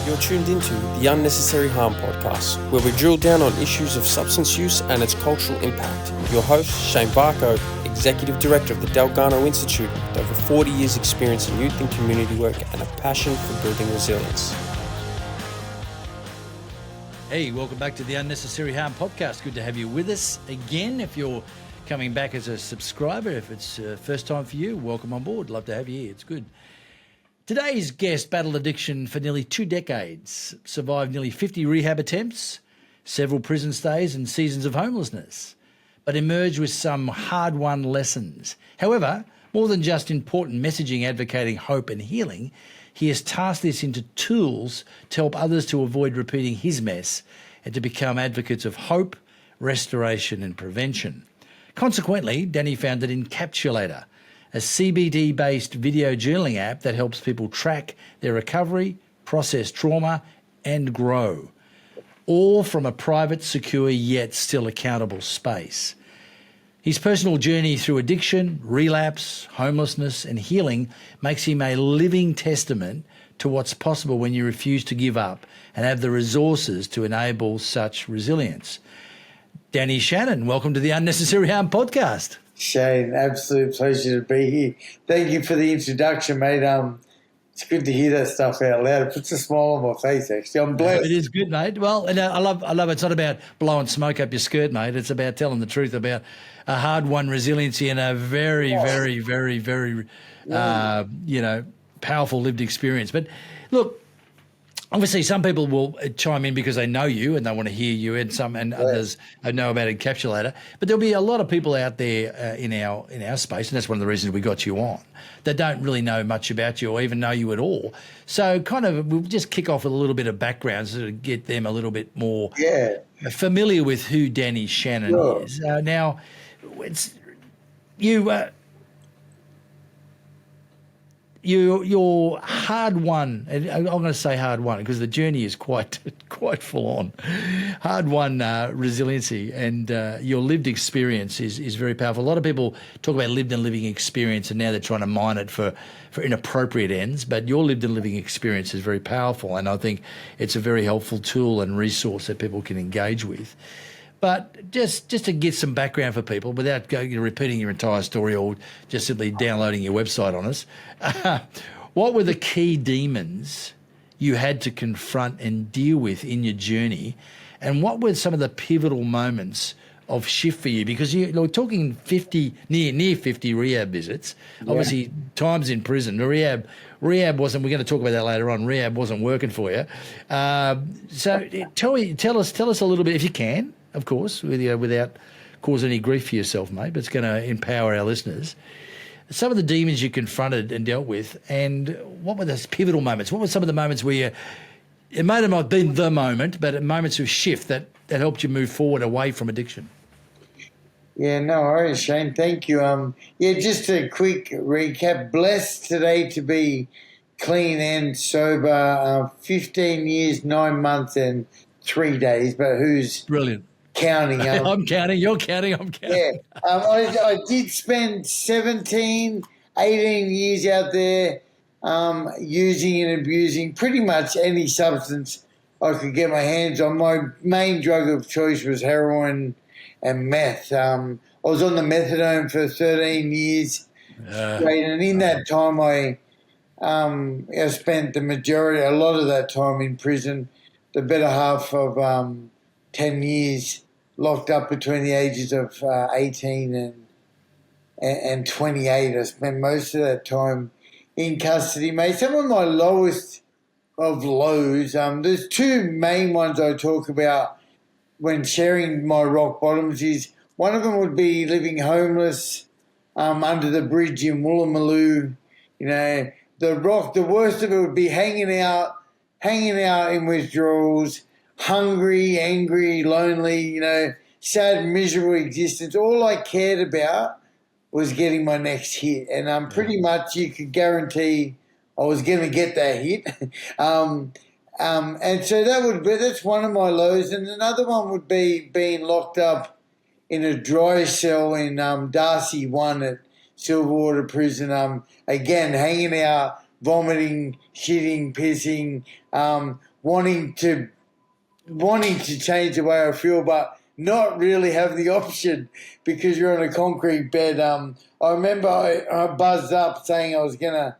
You're tuned into the Unnecessary Harm podcast, where we drill down on issues of substance use and its cultural impact. Your host, Shane Varcoe, Executive Director of the Delgado Institute, with over 40 years' experience in youth and community work and a passion for building resilience. Hey, welcome back to the Unnecessary Harm podcast. Good to have you with us again. If you're coming back as a subscriber, if it's first time for you, welcome on board. Love to have you here. It's good. Today's guest battled addiction for nearly 2 decades, survived nearly 50 rehab attempts, several prison stays and seasons of homelessness, but emerged with some hard-won lessons. However, more than just important messaging advocating hope and healing, he has tasked this into tools to help others to avoid repeating his mess and to become advocates of hope, restoration and prevention. Consequently, Danny founded Encapsulator, a CBT-based video journaling app that helps people track their recovery, process trauma, and grow, all from a private, secure, yet still accountable space. His personal journey through addiction, relapse, homelessness, and healing makes him a living testament to what's possible when you refuse to give up and have the resources to enable such resilience. Danny Shannon, welcome to the Unnecessary Harm podcast. Shane, absolute pleasure to be here. Thank you for the introduction, mate. It's good to hear that stuff out loud. It puts a smile on my face, actually. I'm blessed. It is good, mate. Well, and I love it's not about blowing smoke up your skirt, mate. It's about telling the truth about a hard-won resiliency and a very, very, powerful lived experience. But look, obviously, some people will chime in because they know you and they want to hear you, and others know about Encapsulator. But there'll be a lot of people out there in our space, and that's one of the reasons we got you on, that don't really know much about you or even know you at all. So, we'll just kick off with a little bit of background so to get them a little bit more familiar with who Danny Shannon is. Now, it's you're hard won, and I'm going to say hard won because the journey is quite full on. Hard won resiliency, and your lived experience is very powerful. A lot of people talk about lived and living experience, and now they're trying to mine it for inappropriate ends. But your lived and living experience is very powerful, and I think it's a very helpful tool and resource that people can engage with. But just to get some background for people, without repeating your entire story or just simply downloading your website on us, what were the key demons you had to confront and deal with in your journey, and what were some of the pivotal moments of shift for you? Because you're talking 50, near 50 rehab visits, obviously times in prison. Rehab wasn't. We're going to talk about that later on. Rehab wasn't working for you. So tell us a little bit, if you can. Of course, without causing any grief for yourself, mate, but it's going to empower our listeners. Some of the demons you confronted and dealt with, and what were those pivotal moments? What were some of the moments where it may have not been the moment, but moments of shift that helped you move forward away from addiction? Yeah, no worries, Shane. Thank you. Just a quick recap. Blessed today to be clean and sober. 15 years, 9 months, and 3 days. But who's brilliant? Counting. I'm counting, you're counting, I'm counting. Yeah. I did spend 17, 18 years out there using and abusing pretty much any substance I could get my hands on. My main drug of choice was heroin and meth. I was on the methadone for 13 years straight, and in that time I spent a lot of that time in prison, the better half of 10 years locked up between the ages of 18 and 28. I spent most of that time in custody, mate. Some of my lowest of lows, there's 2 main ones I talk about when sharing my rock bottoms. Is one of them would be living homeless under the bridge in Woolloomooloo. The worst of it would be hanging out in withdrawals, hungry, angry, lonely, sad, miserable existence. All I cared about was getting my next hit. And pretty much you could guarantee I was going to get that hit. And so that's one of my lows. And another one would be being locked up in a dry cell in Darcy 1 at Silverwater Prison. Again, hanging out, vomiting, shitting, pissing, wanting to change the way I feel, but not really have the option because you're on a concrete bed. I remember I buzzed up saying I was gonna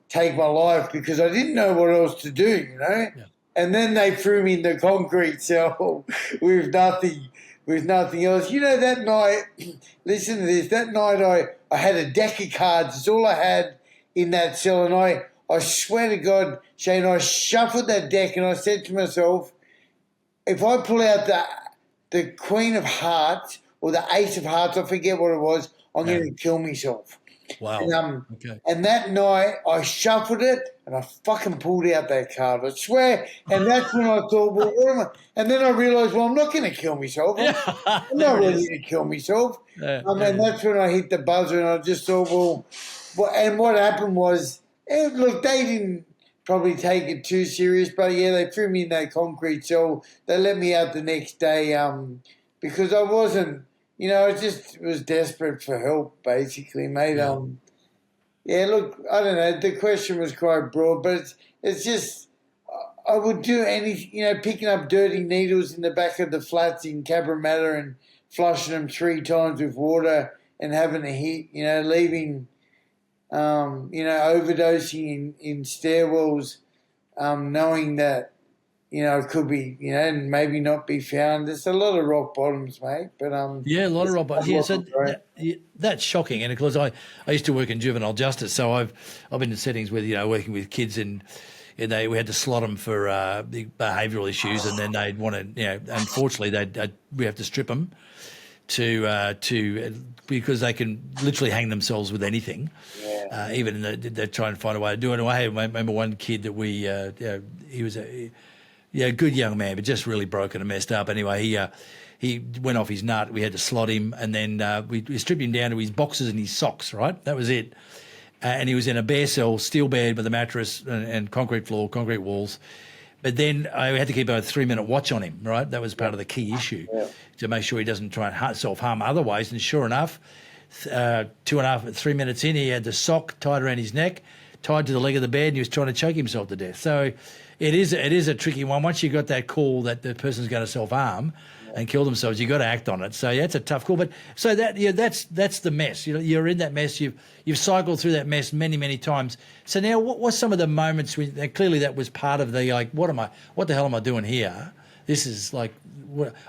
take my life because I didn't know what else to do, you know. Yeah. And then they threw me in the concrete cell with nothing else. You know, that night, listen to this. That night I had a deck of cards. It's all I had in that cell, and I swear to God, Shane, I shuffled that deck and I said to myself, if I pull out the Queen of Hearts or the Ace of Hearts, I forget what it was, I'm going to kill myself. Wow. And, and that night I shuffled it and I fucking pulled out that card. I swear. And that's when I thought, well, what am I? And then I realised, well, I'm not going to kill myself. I'm not ready to kill myself. And that's when I hit the buzzer and I just thought, well, and what happened was, look, they didn't probably take it too serious, but yeah, they threw me in that concrete cell. They let me out the next day because I wasn't, you know, I just was desperate for help, basically, mate. Yeah, look, I don't know. The question was quite broad, but it's just I would do anything, you know, picking up dirty needles in the back of the flats in Cabramatta and flushing them 3 times with water and having a hit, you know, leaving, you know, overdosing in stairwells, knowing that, you know, it could be, you know, and maybe not be found. There's a lot of rock bottoms, mate. But yeah, a lot of rock bottoms. Yeah, so that's shocking. And of course, I used to work in juvenile justice, so I've been in settings where, you know, working with kids and we had to slot them for the behavioural issues, and then they'd want to, you know, unfortunately we have to strip them to because they can literally hang themselves with anything. Yeah. Even they're trying to find a way to do it. And I remember one kid that he was a good young man, but just really broken and messed up. Anyway, he went off his nut. We had to slot him, and then we stripped him down to his boxers and his socks, right? That was it. And he was in a bare cell, steel bed with a mattress and concrete floor, concrete walls. But then I had to keep a 3-minute watch on him, right? That was part of the key issue, to make sure he doesn't try and self-harm otherwise. And sure enough, 3 minutes in, he had the sock tied around his neck, tied to the leg of the bed, and he was trying to choke himself to death. So it is a tricky one. Once you got that call that the person's going to self-harm and kill themselves, you got to act on it. So yeah, it's a tough call. But so that's the mess. You know, you're in that mess. You've cycled through that mess many times. So now, what were some of the moments when clearly that was part of the like, what the hell am I doing here? This is like,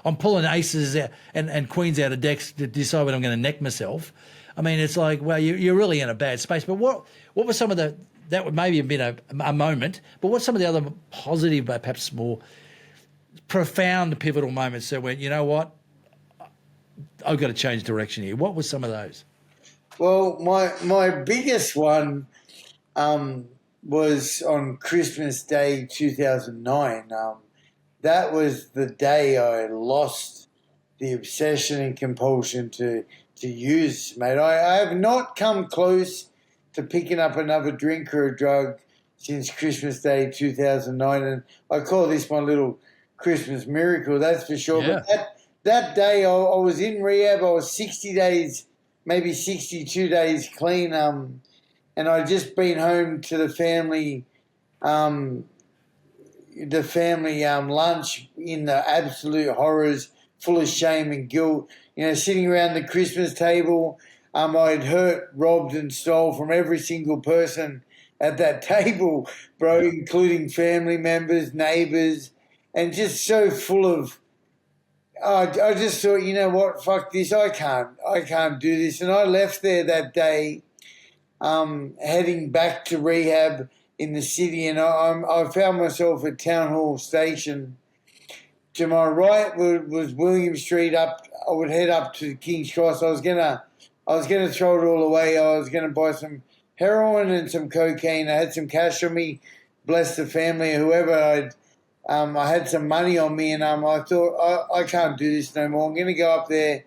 I'm pulling aces out and queens out of decks to decide when I'm going to neck myself. I mean, it's like, well, you're really in a bad space. But what were some of that would maybe have been a moment, but what's some of the other positive, but perhaps more profound, pivotal moments that went, you know what, I've got to change direction here? What were some of those? Well, my biggest one was on Christmas Day 2009. That was the day I lost the obsession and compulsion to use, mate. I have not come close to picking up another drink or a drug since Christmas Day 2009, and I call this my little Christmas miracle, that's for sure. Yeah. But that day I was in rehab. I was 60 days, maybe 62 days clean, and I'd just been home to the family lunch in the absolute horrors, full of shame and guilt, you know, sitting around the Christmas table. I'd hurt, robbed and stole from every single person at that table, bro, including family members, neighbours, and just so full of, I just thought, you know what, fuck this, I can't do this. And I left there that day heading back to rehab in the city, and I found myself at Town Hall Station. To my right was William Street. I would head up to King's Cross. I was gonna throw it all away. I was gonna buy some heroin and some cocaine. I had some cash on me. Bless the family, whoever. I had some money on me, and I thought I can't do this no more. I'm gonna go up there.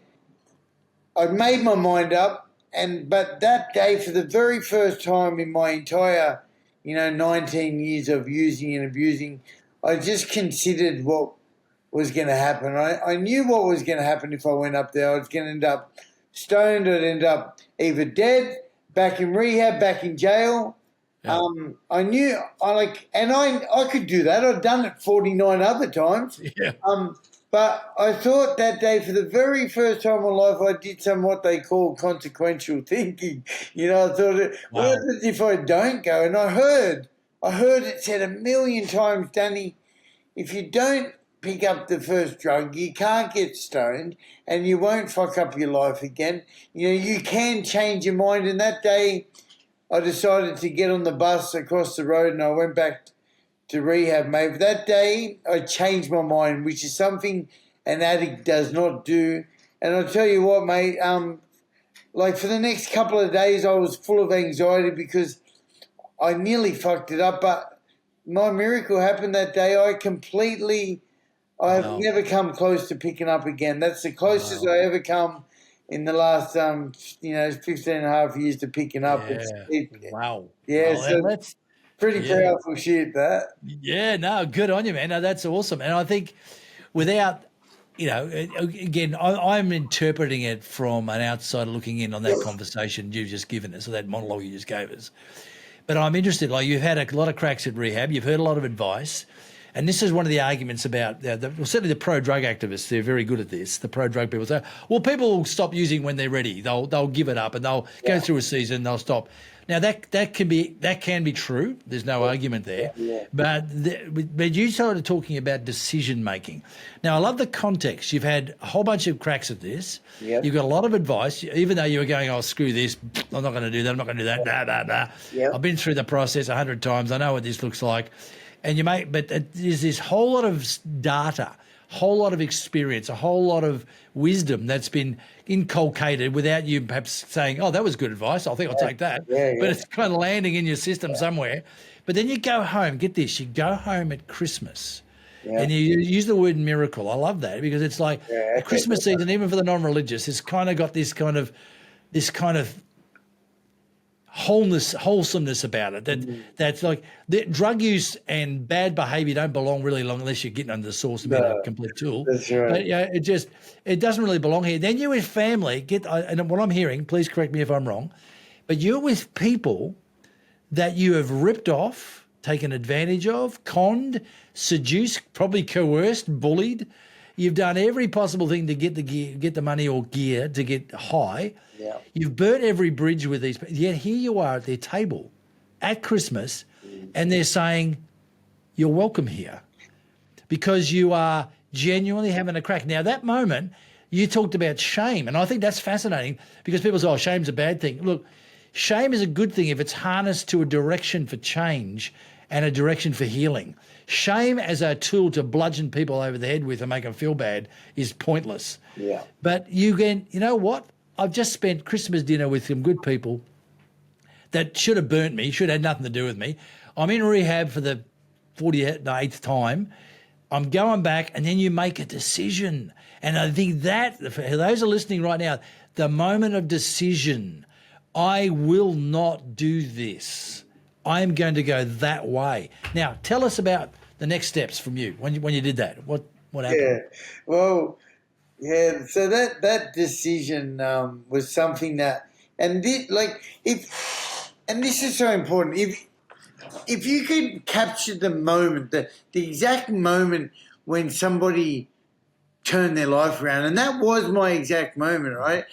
I'd made my mind up, but that day, for the very first time in my entire, 19 years of using and abusing, I just considered what was going to happen. I knew what was going to happen if I went up there. I was going to end up stoned. I'd end up either dead, back in rehab, back in jail, Yeah. I knew I could do that. I'd done it 49 other times. Yeah. But I thought that day, for the very first time in my life, I did some what they call consequential thinking. I thought, what Wow. happens if I don't go? And I heard it said a million times, Danny, if you don't pick up the first drug, you can't get stoned and you won't fuck up your life again. You can change your mind. And that day, I decided to get on the bus across the road and I went back to rehab, mate. But that day, I changed my mind, which is something an addict does not do. And I'll tell you what, mate, for the next couple of days, I was full of anxiety because I nearly fucked it up. But my miracle happened that day. I have never come close to picking up again. That's the closest I ever come in the last, 15 and a half years to picking up. Yeah. Wow. Yeah, Well, so that's pretty powerful shit, that. Yeah, no, good on you, man. No, that's awesome. And I think without, again, I'm interpreting it from an outsider looking in on that conversation you've just given us, or that monologue you just gave us. But I'm interested, you've had a lot of cracks at rehab, you've heard a lot of advice, and this is one of the arguments about, certainly the pro-drug activists, they're very good at this. The pro-drug people say, well, people will stop using when they're ready. They'll give it up and they'll go through a season, they'll stop. Now, that can be true. There's no argument there. Yeah. But you started talking about decision-making. Now, I love the context. You've had a whole bunch of cracks at this. Yep. You've got a lot of advice, even though you were going, oh, screw this, I'm not going to do that, I'm not going to do that, blah, blah, blah. Yep. I've been through the process 100 times. I know what this looks like. But there's this whole lot of data, whole lot of experience, a whole lot of wisdom that's been inculcated without you perhaps saying, oh, that was good advice, I think I'll take that. Yeah. But it's kind of landing in your system somewhere. But then you go home, get this, you go home at Christmas and you use the word miracle. I love that because it's like a Christmas season, even for the non-religious, it's kind of got this kind of wholesomeness about it. That's like the drug use and bad behaviour don't belong really long unless you're getting under the sauce and being a complete tool. That's right. But it doesn't really belong here. Then you're with family. And what I'm hearing, please correct me if I'm wrong, but you're with people that you have ripped off, taken advantage of, conned, seduced, probably coerced, bullied. You've done every possible thing to get the money or gear to get high. Yeah. You've burnt every bridge with these, yet here you are at their table at Christmas and they're saying, you're welcome here because you are genuinely having a crack. Now, that moment, you talked about shame, and I think that's fascinating because people say, oh, shame's a bad thing. Look, shame is a good thing if it's harnessed to a direction for change and a direction for healing. Shame as a tool to bludgeon people over the head with and make them feel bad is pointless. Yeah. But you know what? I've just spent Christmas dinner with some good people that should have burnt me, should have had nothing to do with me. I'm in rehab for the 48th time. I'm going back, and then you make a decision. And I think that, for those who are listening right now, the moment of decision, I will not do this. I'm going to go that way. Now, tell us about the next steps from you when you did that. What happened? Yeah, well, yeah. So that decision was something that, and this is so important. If you could capture the moment, the exact moment when somebody turned their life around, and that was my exact moment, right?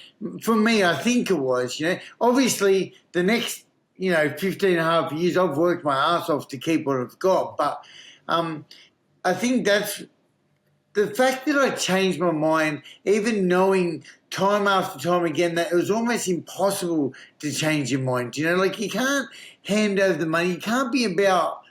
For me, I think it was. Obviously the next 15 and a half years, I've worked my ass off to keep what I've got. But I think that's the fact that I changed my mind, even knowing time after time again that it was almost impossible to change your mind. You can't hand over the money. You can't be about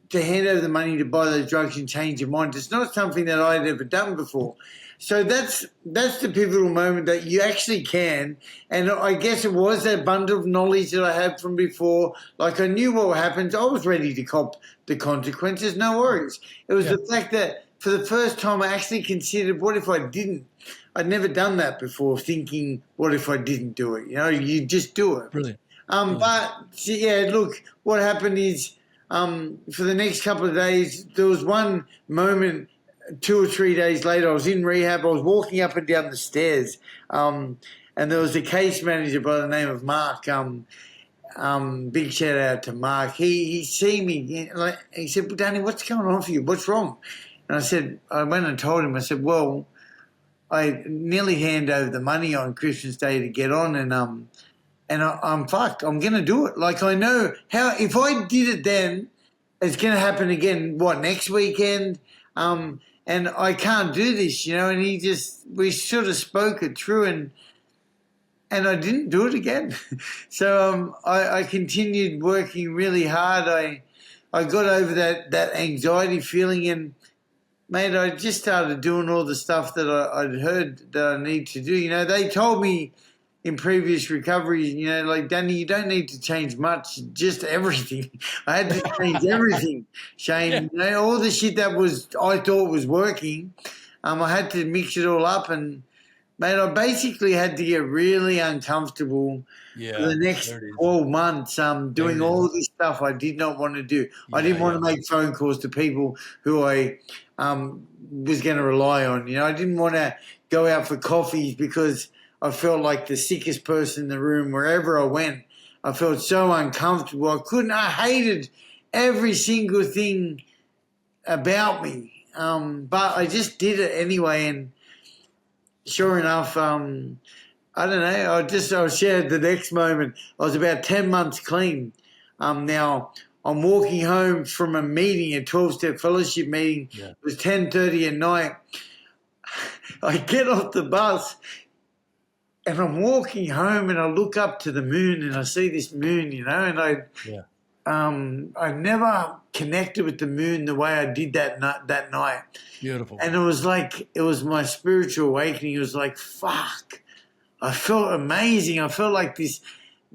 to hand over the money to buy those drugs and change your mind. It's not something that I'd ever done before. So that's the pivotal moment that you actually can. And I guess it was that bundle of knowledge that I had from before. Like, I knew what happens. I was ready to cop the consequences. No worries. It was the fact that for the first time I actually considered, what if I didn't? I'd never done that before, thinking, what if I didn't do it? You just do it. Brilliant. But, look, what happened is for the next couple of days, there was one moment 2 or 3 days later, I was in rehab. I was walking up and down the stairs, and there was a case manager by the name of Mark. big shout out to Mark. He see me, like, he said, well, Danny, what's going on for you? What's wrong? And I went and told him, I said, well, I nearly hand over the money on Christmas Day to get on, and I'm fucked. I'm going to do it. Like, I know how, if I did it then, it's going to happen again, next weekend? And I can't do this, and we sort of spoke it through, and I didn't do it again. So I continued working really hard. I got over that anxiety feeling, and mate, I just started doing all the stuff that I'd heard that I need to do. They told me in previous recoveries, like, Danny, you don't need to change much, just everything. I had to change everything, Shane. Yeah. All the shit that I thought was working, I had to mix it all up, and mate, I basically had to get really uncomfortable for the next 12 months doing all this stuff I did not want to do. I didn't want to make phone calls to people who I was going to rely on. I didn't want to go out for coffees because I felt like the sickest person in the room wherever I went. I felt so uncomfortable. I hated every single thing about me. But I just did it anyway, and sure enough, I don't know, I shared the next moment. I was about 10 months clean. Now, I'm walking home from a meeting, a 12-step fellowship meeting. Yeah. It was 10:30 at night. I get off the bus, and I'm walking home, and I look up to the moon, and I see this moon, and I never connected with the moon the way I did that night. Beautiful. And it was my spiritual awakening. It was like, fuck. I felt amazing. I felt like this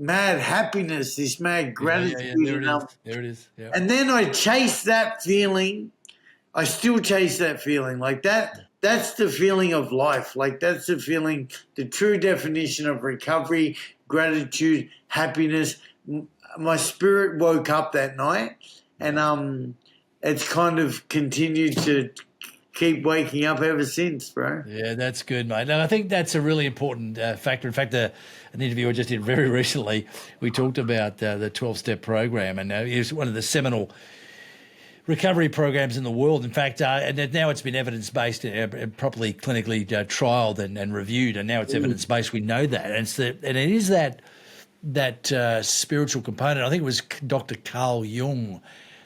mad happiness, this mad gratitude. Yeah, there it is. Yeah. And then I chased that feeling. I still chase that feeling. Like that. That's the feeling of life. Like, that's the feeling, the true definition of recovery, gratitude, happiness. My spirit woke up that night, and it's kind of continued to keep waking up ever since, bro. Yeah, that's good, mate. No, I think that's a really important factor. In fact, an interview I just did very recently, we talked about the 12-step program, and it was one of the seminal recovery programs in the world. In fact, and now it's been evidence-based, properly clinically trialed and reviewed, and now it's evidence-based. We know that, and it is that spiritual component. I think it was Dr. Carl Jung,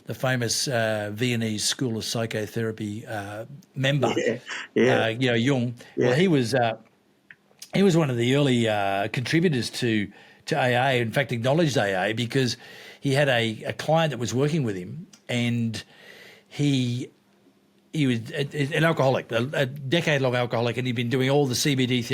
the famous Viennese School of Psychotherapy member. Jung. Yeah. Well, he was one of the early contributors to AA. In fact, acknowledged AA because he had a client that was working with him, and he was an alcoholic, a decade-long alcoholic, and he'd been doing all the CBT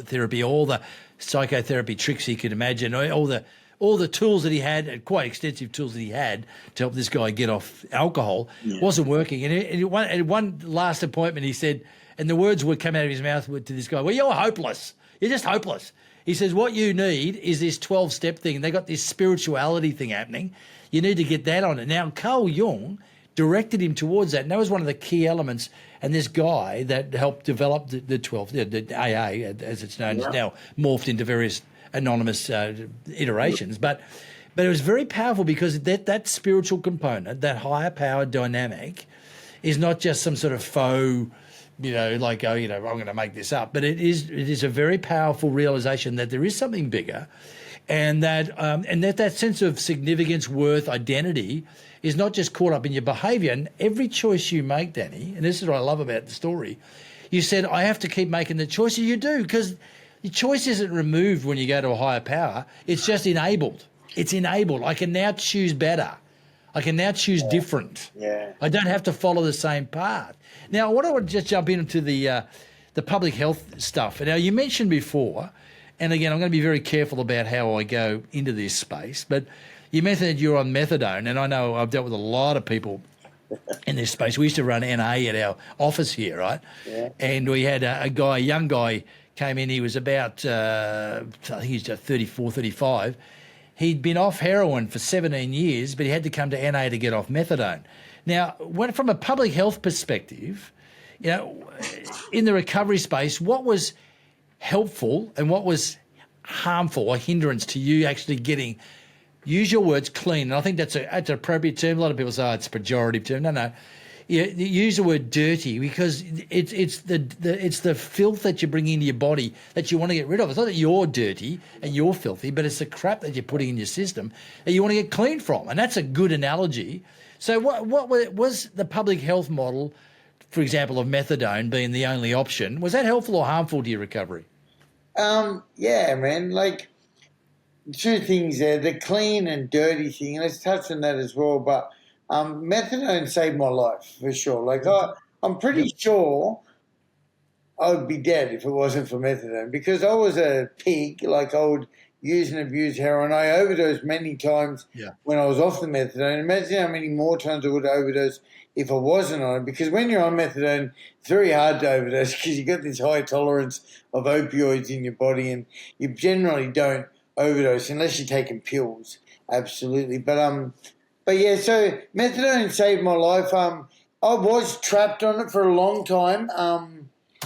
therapy, all the psychotherapy tricks he could imagine, all the tools that he had, quite extensive tools that he had to help this guy get off alcohol. Wasn't working. And at one last appointment, he said, and the words would come out of his mouth to this guy, well, you're hopeless. You're just hopeless. He says, what you need is this 12-step thing. And they got this spirituality thing happening. You need to get that on it. Now, Carl Jung directed him towards that. And that was one of the key elements. And this guy that helped develop the AA, as it's known, is now morphed into various anonymous iterations. But it was very powerful because that spiritual component, that higher power dynamic, is not just some sort of faux, I'm going to make this up. But it is a very powerful realization that there is something bigger, and that sense of significance, worth, identity is not just caught up in your behaviour. And every choice you make, Danny, and this is what I love about the story, you said, I have to keep making the choices you do, because your choice isn't removed when you go to a higher power. It's just enabled. It's enabled. I can now choose better. I can now choose different. Yeah. I don't have to follow the same path. Now, I want to just jump into the public health stuff. Now, you mentioned before, and again, I'm going to be very careful about how I go into this space, but you mentioned you're on methadone, and I know I've dealt with a lot of people in this space. We used to run NA at our office here, right? Yeah. And we had a young guy came in. He was about, I think he's just 34, 35. He'd been off heroin for 17 years, but he had to come to NA to get off methadone. Now, from a public health perspective, in the recovery space, what was helpful and what was harmful or hindrance to you actually getting Use your words clean. And I think that's an appropriate term. A lot of people say, it's a pejorative term. No. You use the word dirty because it's the filth that you bring into your body that you want to get rid of. It's not that you're dirty and you're filthy, but it's the crap that you're putting in your system that you want to get clean from. And that's a good analogy. So what was the public health model, for example, of methadone being the only option? Was that helpful or harmful to your recovery? Yeah, man. Like, two things there, the clean and dirty thing. Let's touch on that as well. But methadone saved my life for sure. Like, I'm pretty sure I would be dead if it wasn't for methadone because I was a pig. Like, I would use and abuse heroin. I overdosed many times when I was off the methadone. Imagine how many more times I would overdose if I wasn't on it. Because when you're on methadone, it's very hard to overdose because you got this high tolerance of opioids in your body, and you generally don't overdose unless you're taking pills. Absolutely, but yeah. So methadone saved my life. I was trapped on it for a long time.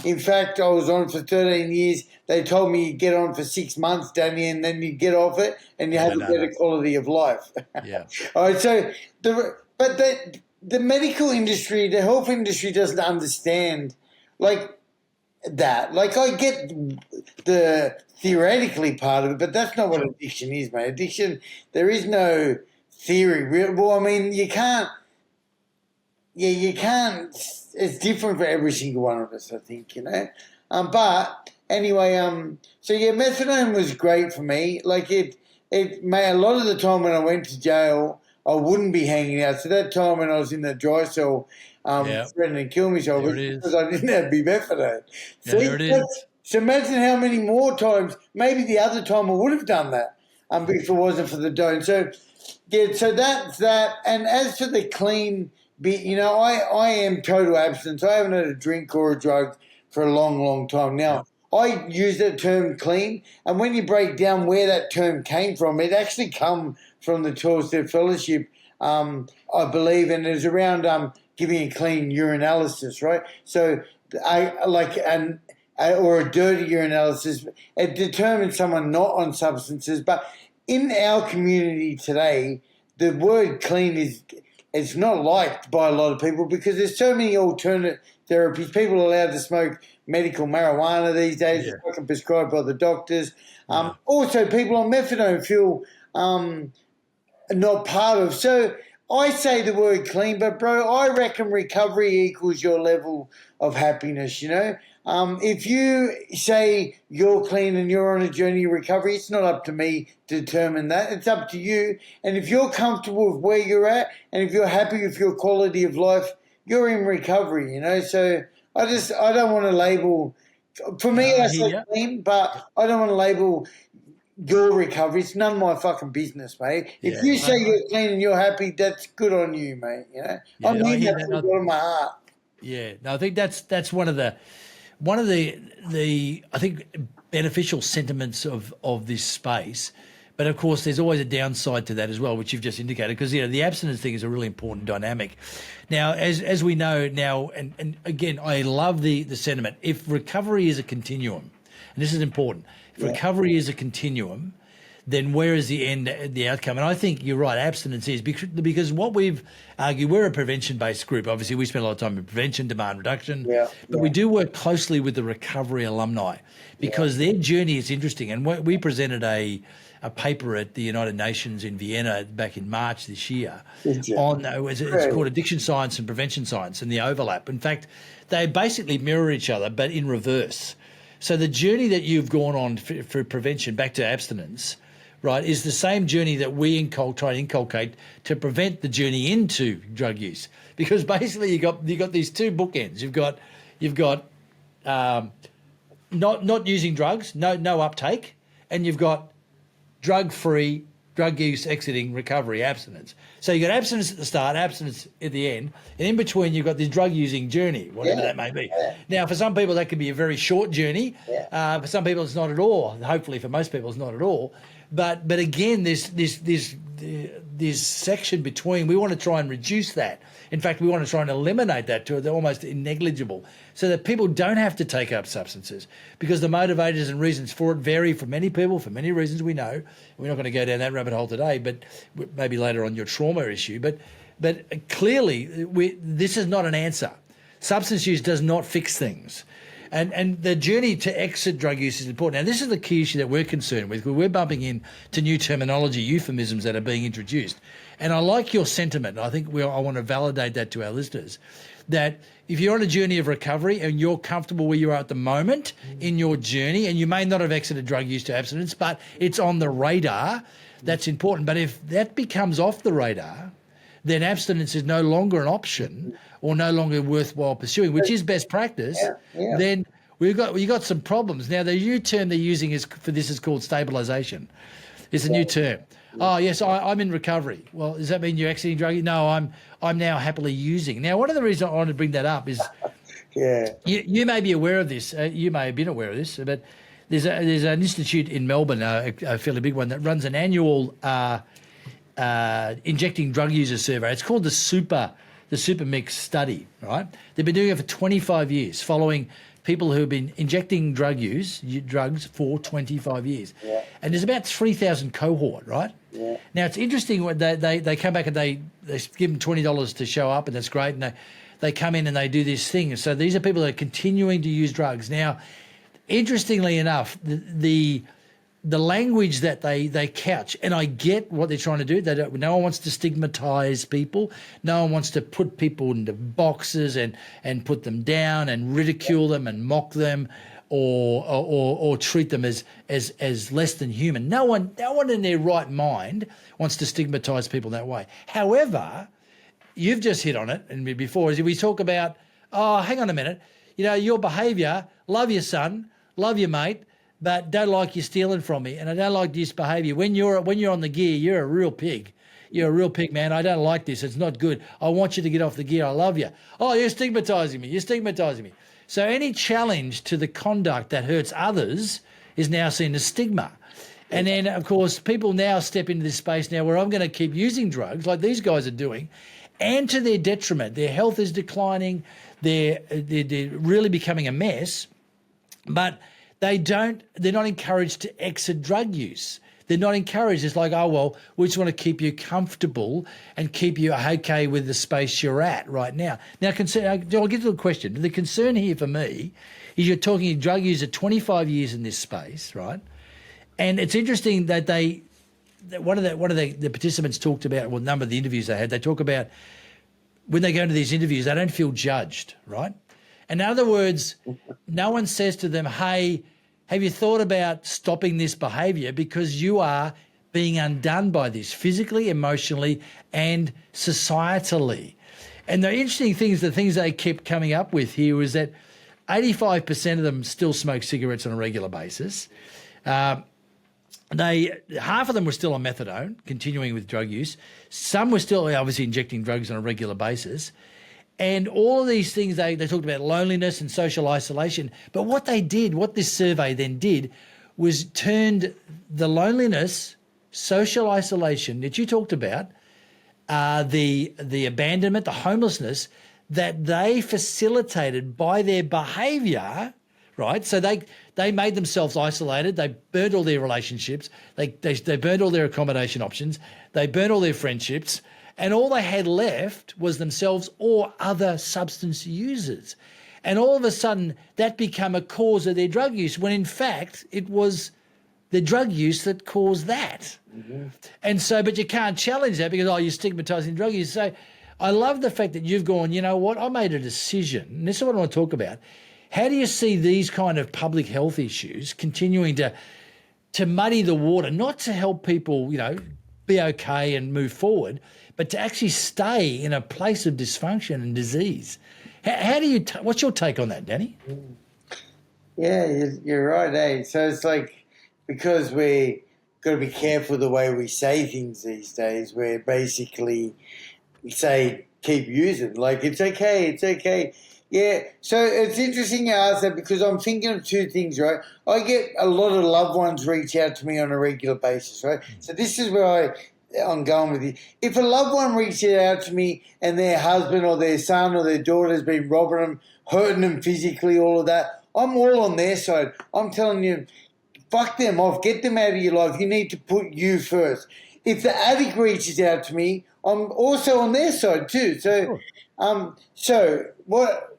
In fact, I was on it for 13 years. They told me you get on for 6 months, Danny, and then you get off it, and you have a better quality of life. Yeah. All right. So the medical industry, the health industry, doesn't understand like that. Like, I get the theoretically part of it, but that's not what addiction is, mate. Addiction, there is no theory. Well, I mean, you can't. It's different for every single one of us, I think, you know. But anyway, so yeah, methadone was great for me. Like, it made a lot of the time when I went to jail, I wouldn't be hanging out. So that time when I was in the dry cell, threatening to kill myself, because I didn't have methadone. There it is. So imagine how many more times, maybe the other time I would have done that if it wasn't for the don't. So, yeah, so that's that. And as for the clean bit, you know, I am total abstinence. I haven't had a drink or a drug for a long, long time. Now, I use that term clean, and when you break down where that term came from, it actually come from the 12-step fellowship, I believe, and it was around giving a clean urinalysis, right? So or a dirty urinalysis, it determines someone not on substances. But in our community today, the word clean it's not liked by a lot of people because there's so many alternate therapies. People are allowed to smoke medical marijuana these days. It's fucking prescribed by the doctors. Also, people on methadone feel not part of. So I say the word clean, but bro, I reckon recovery equals your level of happiness, you know. If you say you're clean and you're on a journey of recovery, it's not up to me to determine that. It's up to you. And if you're comfortable with where you're at and if you're happy with your quality of life, you're in recovery, you know. So I don't want to label, for me, I say clean, but I don't want to label your recovery. It's none of my fucking business, mate. If you say you're clean and you're happy, that's good on you, mate. You know, I mean that from the bottom of my heart. Yeah, no, I think that's one of the I think beneficial sentiments of this space. But of course, there's always a downside to that as well, which you've just indicated, because the abstinence thing is a really important dynamic. Now, as we know now, and again, I love the sentiment. If recovery is a continuum, and this is important, if recovery is a continuum, then where is the outcome? And I think you're right, abstinence is, because what we've argued, we're a prevention-based group. Obviously, we spend a lot of time in prevention, demand reduction, but we do work closely with the recovery alumni because their journey is interesting. And we presented a paper at the United Nations in Vienna back in March this year it's called Addiction Science and Prevention Science and the overlap. In fact, they basically mirror each other, but in reverse. So the journey that you've gone on for prevention back to abstinence, right, is the same journey that we try to inculcate to prevent the journey into drug use. Because basically you got these two bookends. You've got not using drugs, no uptake, and you've got drug-free, drug use, exiting, recovery, abstinence. So you've got abstinence at the start, abstinence at the end, and in between you've got this drug-using journey, whatever that may be. Now, for some people that could be a very short journey. For some people it's not at all. Hopefully for most people it's not at all. But again, this section between, we want to try and reduce that. In fact, we want to try and eliminate that to almost negligible, so that people don't have to take up substances, because the motivators and reasons for it vary for many people for many reasons we know. We're not going to go down that rabbit hole today, but maybe later on your trauma issue. But clearly, this is not an answer. Substance use does not fix things. And the journey to exit drug use is important. Now, this is the key issue that we're concerned with. We're bumping into new terminology, euphemisms that are being introduced. And I like your sentiment. I think I want to validate that to our listeners, that if you're on a journey of recovery and you're comfortable where you are at the moment in your journey, and you may not have exited drug use to abstinence, but it's on the radar, that's important. But if that becomes off the radar, then abstinence is no longer an option or no longer worthwhile pursuing, which is best practice. Then we've got some problems. Now, the new term they're using for this is called stabilisation. It's a new term. Oh, yes, I'm in recovery. Well, does that mean you're exiting drug use? No, I'm now happily using. Now, one of the reasons I want to bring that up is you may be aware of this. You may have been aware of this, but there's an institute in Melbourne, a fairly big one, that runs an annual injecting drug user survey. It's called the Super Mix study, right? They've been doing it for 25 years, following people who have been injecting drugs for 25 years. Yeah. And there's about 3,000 cohort, right? Yeah. Now, it's interesting when they come back and they give them $20 to show up, and that's great. And they come in and they do this thing. So these are people that are continuing to use drugs. Now, interestingly enough, the language that they couch, and I get what they're trying to do. No one wants to stigmatise people. No one wants to put people into boxes and put them down and ridicule them and mock them, or treat them as less than human. No one in their right mind wants to stigmatise people that way. However, you've just hit on it, and before, as we talk about, oh, hang on a minute, your behaviour, love your son, love your mate, but don't like you stealing from me, and I don't like this behaviour. When you're on the gear, you're a real pig. You're a real pig, man. I don't like this. It's not good. I want you to get off the gear. I love you. Oh, you're stigmatising me. You're stigmatising me. So any challenge to the conduct that hurts others is now seen as stigma. And then, of course, people now step into this space now where I'm going to keep using drugs like these guys are doing, and to their detriment. Their health is declining. They're really becoming a mess. But they're not encouraged to exit drug use. They're not encouraged. It's like, oh, well, we just want to keep you comfortable and keep you okay with the space you're at right now. Now, I'll get to the question. The concern here for me is you're talking a drug user 25 years in this space, right? And it's interesting that one of the participants talked about, well, a number of the interviews they had, they talk about when they go into these interviews, they don't feel judged, right? In other words, no one says to them, hey, have you thought about stopping this behaviour, because you are being undone by this physically, emotionally and societally. And the interesting things, the things they kept coming up with here was that 85% of them still smoke cigarettes on a regular basis. Half of them were still on methadone, continuing with drug use. Some were still obviously injecting drugs on a regular basis. And all of these things, they talked about loneliness and social isolation. But what this survey then did, was turned the loneliness, social isolation that you talked about, the abandonment, the homelessness that they facilitated by their behaviour, right? So they made themselves isolated. They burnt all their relationships. They burnt all their accommodation options. They burnt all their friendships. And all they had left was themselves or other substance users. And all of a sudden, that became a cause of their drug use, when in fact, it was the drug use that caused that. Mm-hmm. And so, but you can't challenge that because, you're stigmatising drug use. So I love the fact that you've gone, you know what, I made a decision. And this is what I want to talk about. How do you see these kind of public health issues continuing to muddy the water, not to help people, be okay and move forward, but to actually stay in a place of dysfunction and disease? How do you? What's your take on that, Danny? Yeah, you're right, eh? So it's like, because we got to be careful the way we say things these days. We're basically say keep using, like it's okay. Yeah, so it's interesting you ask that because I'm thinking of two things, right? I get a lot of loved ones reach out to me on a regular basis, right? So this is where I'm going with you. If a loved one reaches out to me and their husband or their son or their daughter has been robbing them, hurting them physically, all of that, I'm all on their side. I'm telling you, fuck them off. Get them out of your life. You need to put you first. If the addict reaches out to me, I'm also on their side too. So, so what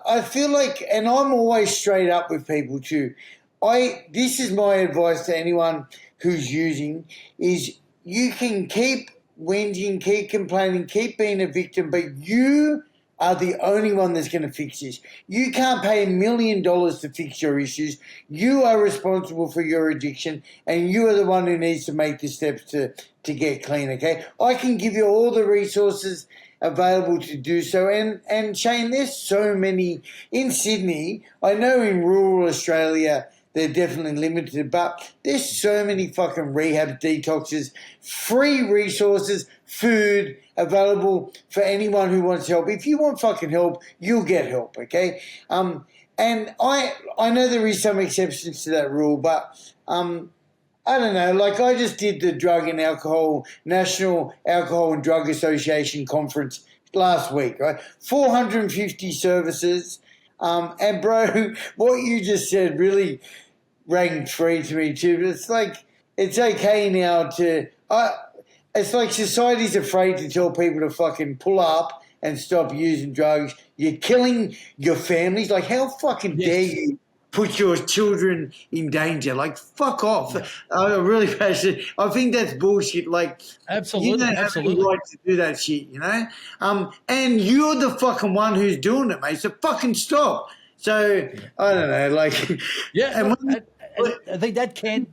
I feel like, and I'm always straight up with people too. This is my advice to anyone who's using is you can keep whinging, keep complaining, keep being a victim, but you are the only one that's going to fix this. You can't pay $1 million to fix your issues. You are responsible for your addiction, and you are the one who needs to make the steps to get clean, okay? I can give you all the resources available to do so. And Shane, there's so many in Sydney. I know in rural Australia they're definitely limited, but there's so many fucking rehab detoxes, free resources, food available for anyone who wants help. If you want fucking help, you'll get help, okay? And I know there is some exceptions to that rule, but I don't know, like I just did the National Alcohol and Drug Association conference last week, right? 450 services. And bro, what you just said really rang true to me too. But it's like, it's okay now it's like society's afraid to tell people to fucking pull up and stop using drugs. You're killing your families. Like, how fucking dare you put your children in danger? Like, fuck off. Yeah. I'm really passionate. I think that's bullshit. Like, absolutely, you don't have any right to do that shit, you know? And you're the fucking one who's doing it, mate. So fucking stop. So, I don't know, like... Yeah, I think that can...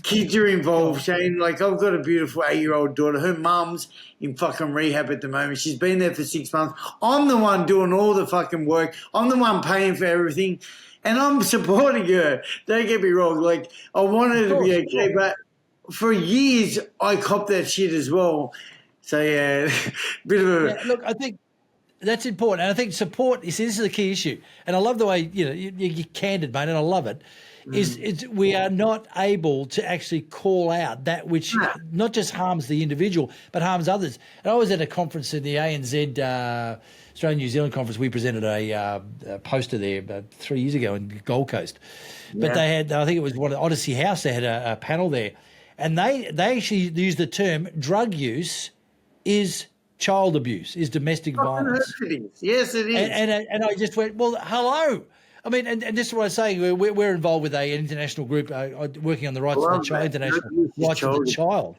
Kids are involved, Shane. Like, I've got a beautiful 8-year-old daughter. Her mum's in fucking rehab at the moment. She's been there for 6 months. I'm the one doing all the fucking work. I'm the one paying for everything. And I'm supporting her. Don't get me wrong. Like, I want her to be okay. But for years, I copped that shit as well. So, yeah, bit of a... Yeah, look, I think that's important. And I think support, you see, this is the key issue. And I love the way, you're candid, mate, and I love it. Is we are not able to actually call out that which not just harms the individual but harms others. And I was at a conference in the ANZ Australian New Zealand conference. We presented a poster there about 3 years ago in Gold Coast. But they had, I think it was one of Odyssey House, they had a panel there, and they actually used the term drug use is child abuse, is domestic violence. Yes, it is. And I just went, well, hello. I mean, and this is what I say. We're involved with an international group working on the rights of the child, international rights of the child.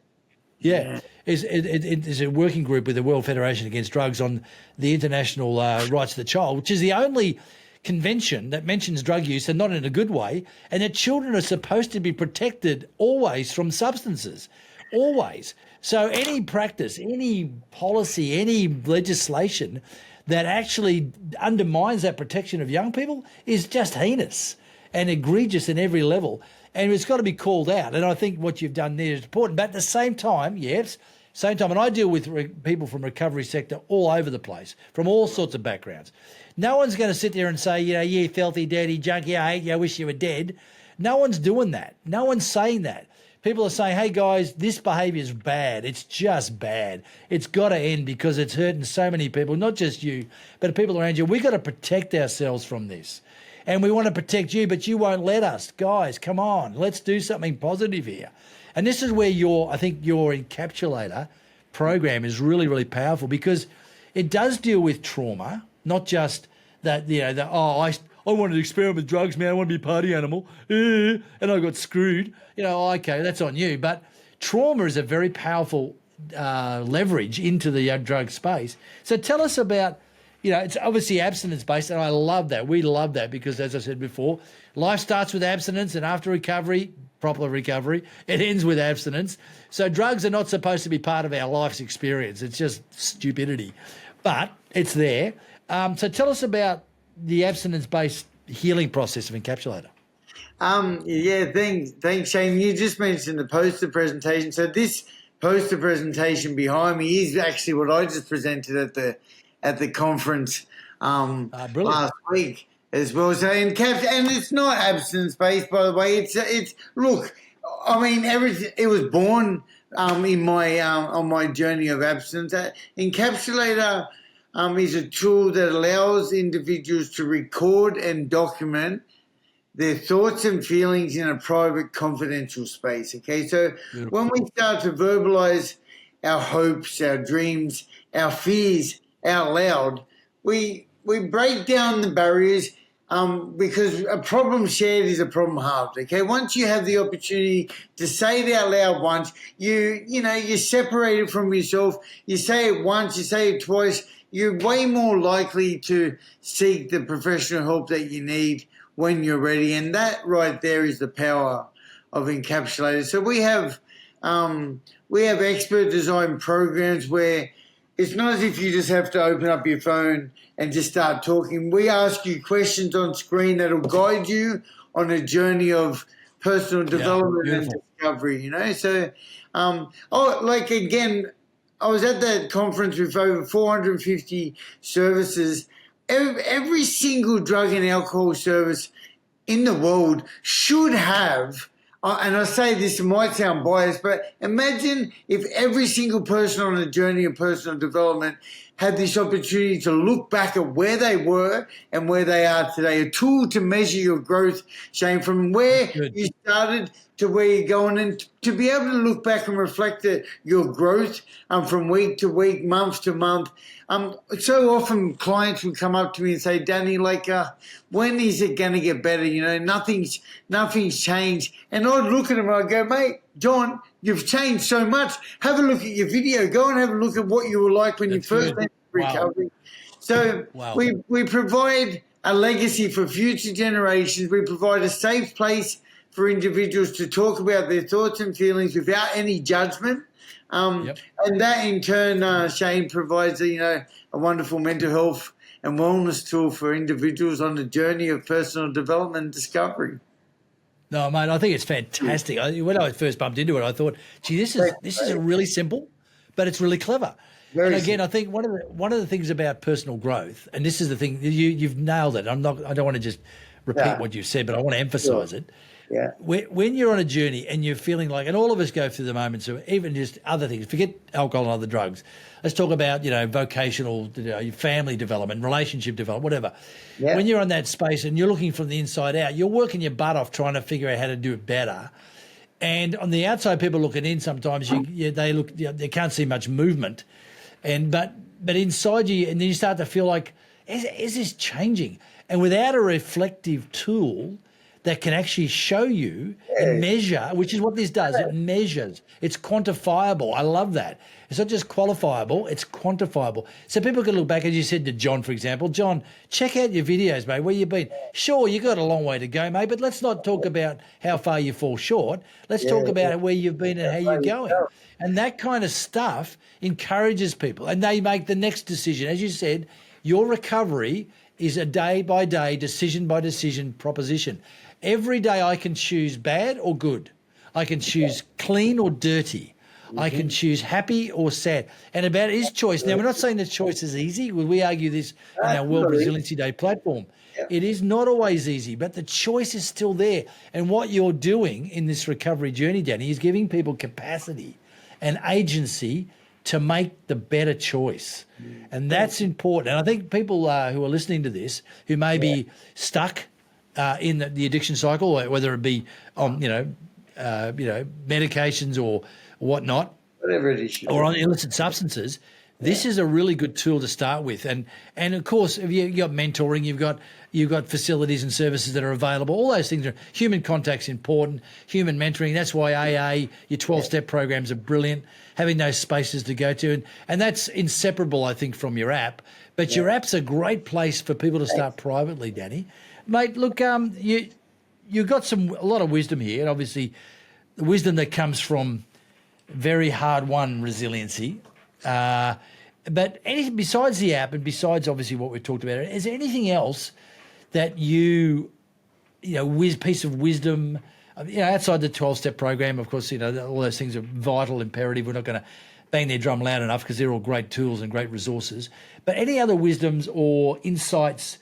Yeah, it's a working group with the World Federation Against Drugs on the international rights of the child, which is the only convention that mentions drug use, and not in a good way, and that children are supposed to be protected always from substances, always. So any practice, any policy, any legislation that actually undermines that protection of young people is just heinous and egregious in every level. And it's got to be called out. And I think what you've done there is important. But at the same time, and I deal with people from recovery sector all over the place, from all sorts of backgrounds. No one's going to sit there and say, you filthy, dirty junkie, I hate you, I wish you were dead. No one's doing that. No one's saying that. People are saying, hey, guys, this behaviour is bad. It's just bad. It's got to end because it's hurting so many people, not just you, but people around you. We've got to protect ourselves from this. And we want to protect you, but you won't let us. Guys, come on. Let's do something positive here. And this is where I think your Encapsulator program is really, really powerful because it does deal with trauma, not just that, I wanted to experiment with drugs, man. I want to be a party animal. And I got screwed. Okay, that's on you. But trauma is a very powerful leverage into the drug space. So tell us about, it's obviously abstinence-based, and I love that. We love that because, as I said before, life starts with abstinence, and after recovery, proper recovery, it ends with abstinence. So drugs are not supposed to be part of our life's experience. It's just stupidity. But it's there. So tell us about the abstinence-based healing process of Encapsulator. Thanks, Shane. You just mentioned the poster presentation. So this poster presentation behind me is actually what I just presented at at the conference Brilliant. last week as well. So and it's not abstinence based, by the way. It's look. I mean, everything. It was born in my on my journey of abstinence. Encapsulator is a tool that allows individuals to record and document their thoughts and feelings in a private, confidential space. Okay, so when we start to verbalize our hopes, our dreams, our fears out loud, we break down the barriers. Because a problem shared is a problem halved. Okay, once you have the opportunity to say it out loud once, you're separated from yourself. You say it once, you say it twice. You're way more likely to seek the professional help that you need when you're ready, and that right there is the power of Encapsulator. So we have expert design programs where it's not as if you just have to open up your phone and just start talking. We ask you questions on screen that'll guide you on a journey of personal development and discovery, So, again, I was at that conference with over 450 services. Every single drug and alcohol service in the world should have, and I say this might sound biased, but imagine if every single person on a journey of personal development had this opportunity to look back at where they were and where they are today, a tool to measure your growth, Shane, from where you started to where you're going, and to be able to look back and reflect your growth from week to week, month to month. So often clients would come up to me and say, Danny, when is it going to get better? Nothing's changed. And I'd look at them and I'd go, mate, John, you've changed so much. Have a look at your video. Go and have a look at what you were like when you first entered recovery. So we provide a legacy for future generations. We provide a safe place for individuals to talk about their thoughts and feelings without any judgment. And that in turn, Shane, provides a wonderful mental health and wellness tool for individuals on the journey of personal development and discovery. No, mate, I think it's fantastic. When I first bumped into it, I thought, gee, this is a really simple, but it's really clever. And again, I think one of the things about personal growth, and this is the thing, you've nailed it. I don't want to just repeat what you've said, but I want to emphasize it. Yeah. When you're on a journey and you're feeling like, and all of us go through the moments of even just other things, forget alcohol and other drugs. Let's talk about, vocational, family development, relationship development, whatever. Yeah. When you're on that space and you're looking from the inside out, you're working your butt off trying to figure out how to do it better. And on the outside, people looking in, sometimes they can't see much movement. But inside you, and then you start to feel like, is this changing? And without a reflective tool that can actually show you and measure, which is what this does. It measures. It's quantifiable. I love that. It's not just qualifiable, it's quantifiable. So people can look back, as you said to John, for example, John, check out your videos, mate, where you've been. Sure, you've got a long way to go, mate, but let's not talk about how far you fall short. Let's talk about where you've been and how you're going. And that kind of stuff encourages people, and they make the next decision. As you said, your recovery is a day-by-day, decision-by-decision proposition. Every day I can choose bad or good. I can choose clean or dirty. I can choose happy or sad. And about his choice. Now, we're not saying that choice is easy. We argue this on our World Resiliency Day platform. It is not always easy, but the choice is still there. And what you're doing in this recovery journey, Danny, is giving people capacity and agency to make the better choice. And that's important. And I think people who are listening to this, who may be stuck in the addiction cycle, whether it be on, medications or whatnot, whatever it is, or on illicit substances, this is a really good tool to start with. And of course, if you've got mentoring, you've got facilities and services that are available. All those things human contact's important, human mentoring. That's why AA, your 12-step programs are brilliant, having those spaces to go to. And that's inseparable, I think, from your app. But your app's a great place for people to start privately, Danny. Mate, look, you've got a lot of wisdom here, and obviously the wisdom that comes from very hard-won resiliency. But anything besides the app and besides obviously what we've talked about, is there anything else that piece of wisdom, outside the 12-step program, of course, all those things are vital, imperative. We're not going to bang their drum loud enough because they're all great tools and great resources. But any other wisdoms or insights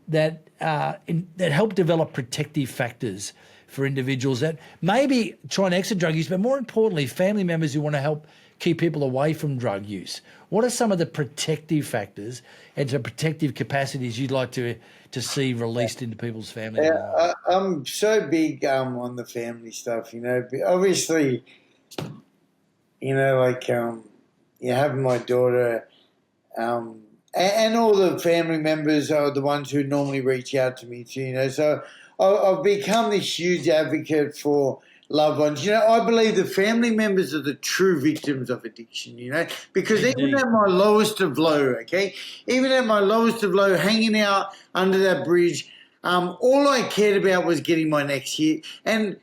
that that help develop protective factors for individuals that maybe try and exit drug use, but more importantly, family members who want to help keep people away from drug use? What are some of the protective factors and some protective capacities you'd like to see released into people's family? I'm so big on the family stuff, obviously, like you have my daughter, and all the family members are the ones who normally reach out to me too, so I've become this huge advocate for loved ones. I believe the family members are the true victims of addiction, because even at my lowest of low, hanging out under that bridge, all I cared about was getting my next hit. And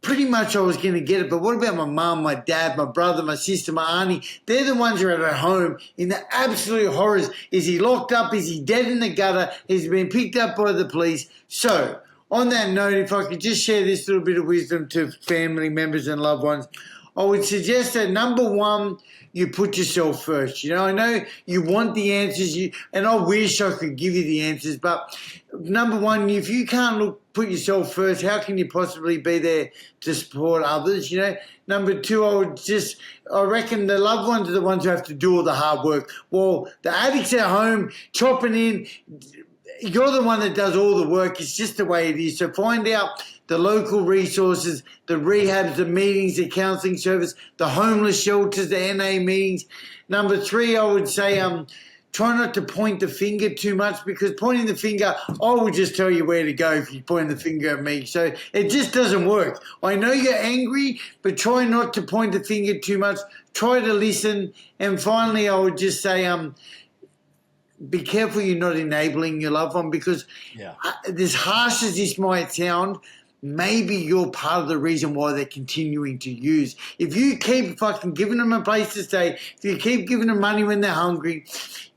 pretty much I was going to get it. But what about my mum, my dad, my brother, my sister, my auntie? They're the ones who are at home in the absolute horrors. Is he locked up? Is he dead in the gutter? Has he been picked up by the police? So, on that note, if I could just share this little bit of wisdom to family members and loved ones, I would suggest that, number one, you put yourself first. I know you want the answers, and I wish I could give you the answers, but number one, if you can't put yourself first, how can you possibly be there to support others? Number two, I reckon the loved ones are the ones who have to do all the hard work. Well, the addicts at home chopping in, you're the one that does all the work. It's just the way it is. So find out the local resources, the rehabs, the meetings, the counselling service, the homeless shelters, the NA meetings. Number three, I would say try not to point the finger too much, because pointing the finger, I will just tell you where to go if you point the finger at me. So it just doesn't work. I know you're angry, but try not to point the finger too much. Try to listen. And finally, I would just say be careful you're not enabling your loved one, because as harsh as this might sound, maybe you're part of the reason why they're continuing to use. If you keep fucking giving them a place to stay, if you keep giving them money when they're hungry,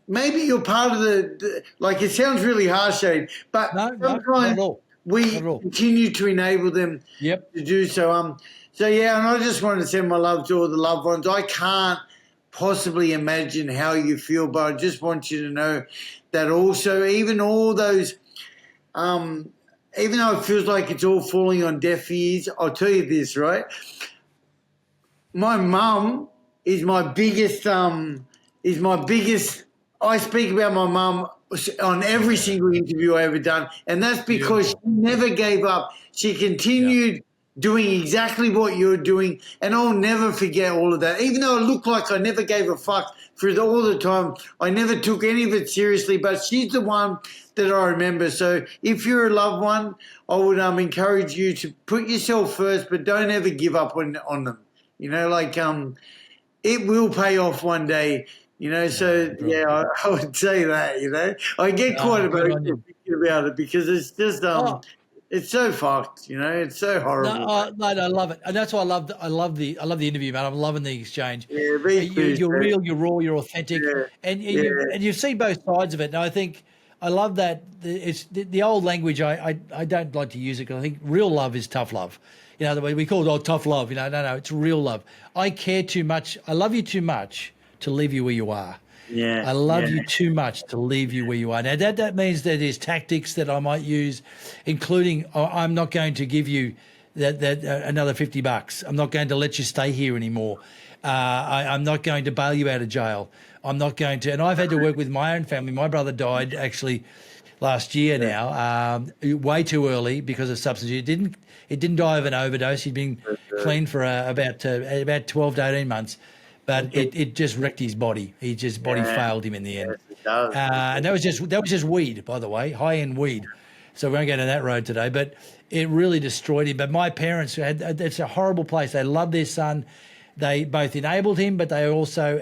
maybe you're part of like, it sounds really harsh, Shane, but sometimes we continue to enable them to do so. So, and I just wanted to send my love to all the loved ones. I can't possibly imagine how you feel, but I just want you to know that also, even all those, even though it feels like it's all falling on deaf ears, I'll tell you this, right? My mum is my biggest, I speak about my mum on every single interview I ever done, and that's because she never gave up. She continued doing exactly what you're doing, and I'll never forget all of that. Even though it looked like I never gave a fuck for all the time, I never took any of it seriously, but she's the one that I remember. So if you're a loved one, I would encourage you to put yourself first, but don't ever give up on them. It will pay off one day. So I would say that. I get quite emotional thinking about it, because it's just it's so fucked, It's so horrible. No, I love it, and that's why I love the interview, man. I'm loving the exchange. Yeah, you're real, you're raw, you're authentic, and you see both sides of it. And I think I love that. It's the old language. I don't like to use it, because I think real love is tough love. The way we call it tough love. No, it's real love. I care too much. I love you too much to leave you where you are. Yeah, I love you too much to leave you where you are. Now, that means that there's tactics that I might use, including I'm not going to give you that another $50. I'm not going to let you stay here anymore. I'm not going to bail you out of jail. I'm not going to. And I've had to work with my own family. My brother died actually last year now, way too early because of substance use. It didn't die of an overdose. He'd been clean for about 12 to 18 months. But it just wrecked his body. Body failed him in the end. Yes, it does. And that was just weed, by the way, high-end weed. So we won't go down that road today. But it really destroyed him. But my parents it's a horrible place. They loved their son. They both enabled him, but they also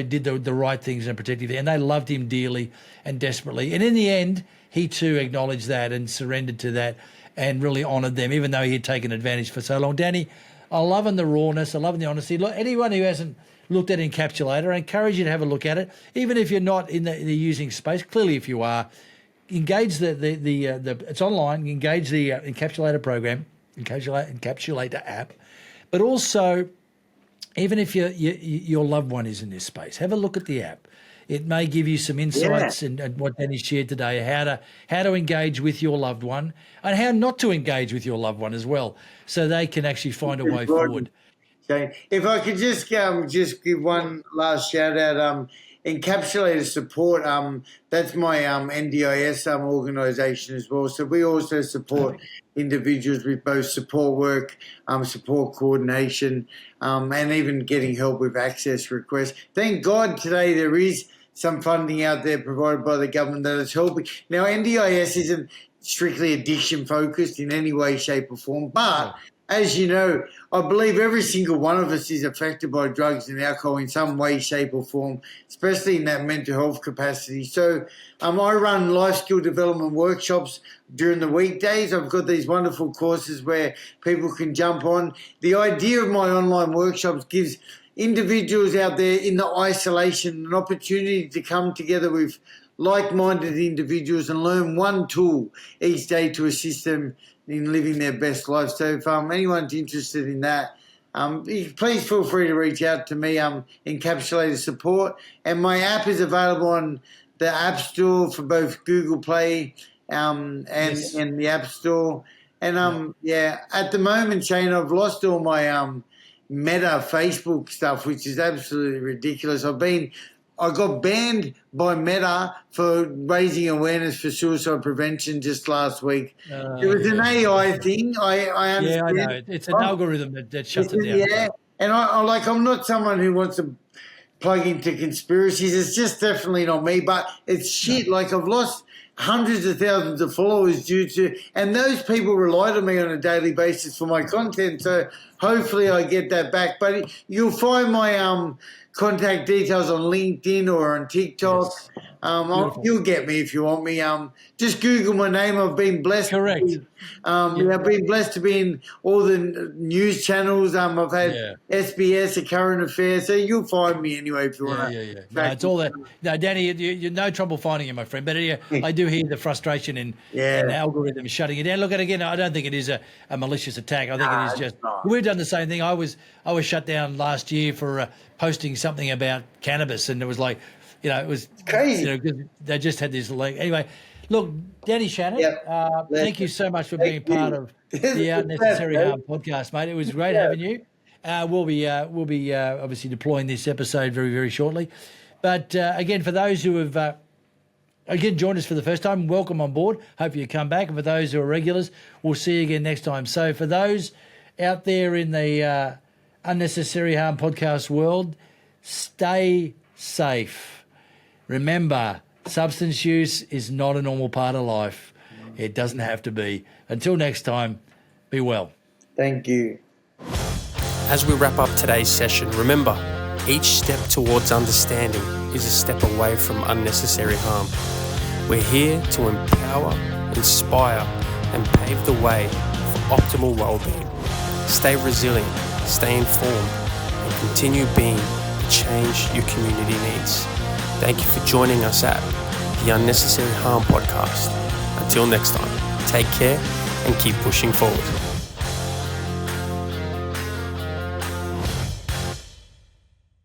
did the right things and protected him. And they loved him dearly and desperately. And in the end, he too acknowledged that and surrendered to that and really honoured them, even though he had taken advantage for so long. Danny, I'm loving the rawness. I'm loving the honesty. Look, anyone who hasn't looked at Encapsulator, I encourage you to have a look at it. Even if you're not in the using space, clearly if you are, engage the it's online. Engage the Encapsulator program, Encapsulator app, but also even if your loved one is in this space, have a look at the app. It may give you some insights and what Danny shared today, how to engage with your loved one and how not to engage with your loved one as well, so they can actually find a way forward. Okay. If I could just give one last shout out, Encapsulator support. That's my NDIS organisation as well. So we also support individuals with both support work, support coordination, and even getting help with access requests. Thank God today there is some funding out there provided by the government that is helping. Now, NDIS isn't strictly addiction focused in any way, shape or form, but as you know, I believe every single one of us is affected by drugs and alcohol in some way, shape or form, especially in that mental health capacity. So I run life skill development workshops during the weekdays. I've got these wonderful courses where people can jump on. The idea of my online workshops gives individuals out there in the isolation an opportunity to come together with like-minded individuals and learn one tool each day to assist them in living their best life. So if anyone's interested in that, please feel free to reach out to me, Encapsulator support. And my app is available on the App Store for both Google Play and the App Store. And at the moment, Shane, I've lost all my Meta Facebook stuff, which is absolutely ridiculous. I got banned by Meta for raising awareness for suicide prevention just last week. It was an AI thing. I understand. Yeah, I know. It's an algorithm that shuts it down. Yeah, and I'm not someone who wants to plug into conspiracies. It's just definitely not me. But it's shit. Like I've lost hundreds of thousands of followers due to, and those people rely on me on a daily basis for my content. So hopefully I get that back. But you'll find my contact details on LinkedIn or on TikTok. Yes. You'll get me if you want me. Just Google my name. I've been blessed. Correct. I've been blessed to be in all the news channels. I've had SBS, A Current Affairs. So you'll find me anyway if you want to. No, it's all that. No, Danny, you're no trouble finding you, my friend. But I do hear the frustration in algorithms shutting you down. Look, again, I don't think it is a malicious attack. I think it is just we've done the same thing. I was shut down last year for posting something about cannabis, and it was like, it was crazy. They just had this leg. Anyway, look, Danny Shannon, thank you so much for being part of the Unnecessary Harm podcast, mate. It was great having you. We'll be obviously deploying this episode very, very shortly. But again, for those who have joined us for the first time, welcome on board. Hope you come back. And for those who are regulars, we'll see you again next time. So for those out there in the Unnecessary Harm podcast world, stay safe. Remember, substance use is not a normal part of life. It doesn't have to be. Until next time, be well. Thank you. As we wrap up today's session, remember, each step towards understanding is a step away from unnecessary harm. We're here to empower, inspire, and pave the way for optimal well-being. Stay resilient, stay informed, and continue being the change your community needs. Thank you for joining us at the Unnecessary Harm podcast. Until next time, take care and keep pushing forward.